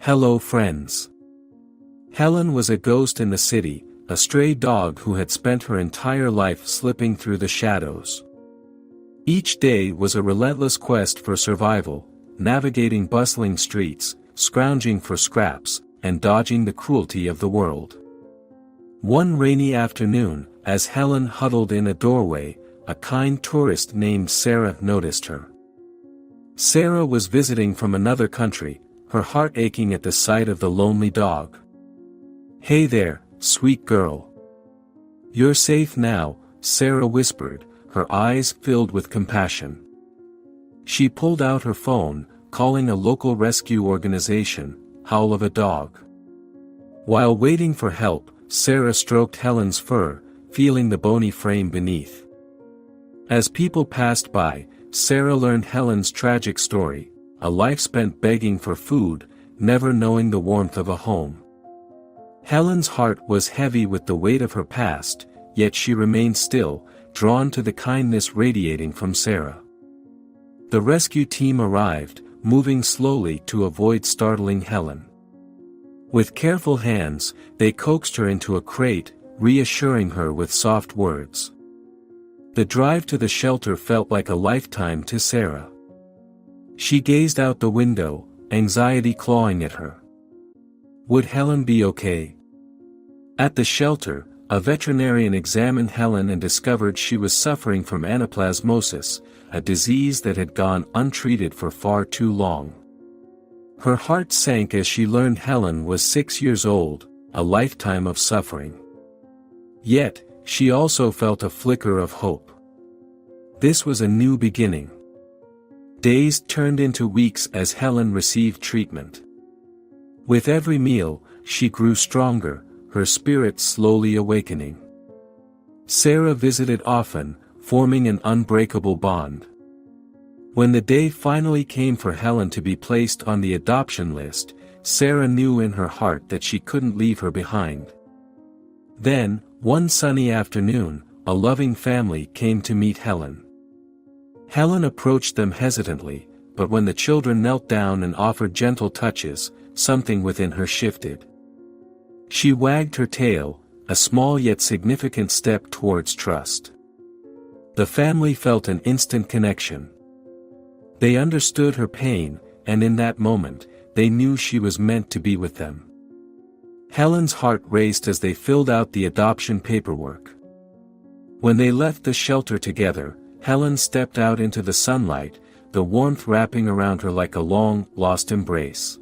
Hello friends. Helen was a ghost in the city, a stray dog who had spent her entire life slipping through the shadows. Each day was a relentless quest for survival, navigating bustling streets, scrounging for scraps, and dodging the cruelty of the world. One rainy afternoon, as Helen huddled in a doorway, a kind tourist named Sarah noticed her. Sarah was visiting from another country, her heart aching at the sight of the lonely dog. "Hey there, sweet girl. You're safe now," Sarah whispered, her eyes filled with compassion. She pulled out her phone, calling a local rescue organization, Howl of a Dog. While waiting for help, Sarah stroked Helen's fur, feeling the bony frame beneath. As people passed by, Sarah learned Helen's tragic story, a life spent begging for food, never knowing the warmth of a home. Helen's heart was heavy with the weight of her past, yet she remained still, drawn to the kindness radiating from Sarah. The rescue team arrived, moving slowly to avoid startling Helen. With careful hands, they coaxed her into a crate, reassuring her with soft words. The drive to the shelter felt like a lifetime to Sarah. She gazed out the window, anxiety clawing at her. Would Helen be okay? At the shelter, a veterinarian examined Helen and discovered she was suffering from anaplasmosis, a disease that had gone untreated for far too long. Her heart sank as she learned Helen was 6 years old, a lifetime of suffering. Yet, she also felt a flicker of hope. This was a new beginning. Days turned into weeks as Helen received treatment. With every meal, she grew stronger, her spirit slowly awakening. Sarah visited often, forming an unbreakable bond. When the day finally came for Helen to be placed on the adoption list, Sarah knew in her heart that she couldn't leave her behind. Then, one sunny afternoon, a loving family came to meet Helen. Helen approached them hesitantly, but when the children knelt down and offered gentle touches, something within her shifted. She wagged her tail, a small yet significant step towards trust. The family felt an instant connection. They understood her pain, and in that moment, they knew she was meant to be with them. Helen's heart raced as they filled out the adoption paperwork. When they left the shelter together, Helen stepped out into the sunlight, the warmth wrapping around her like a long, lost embrace.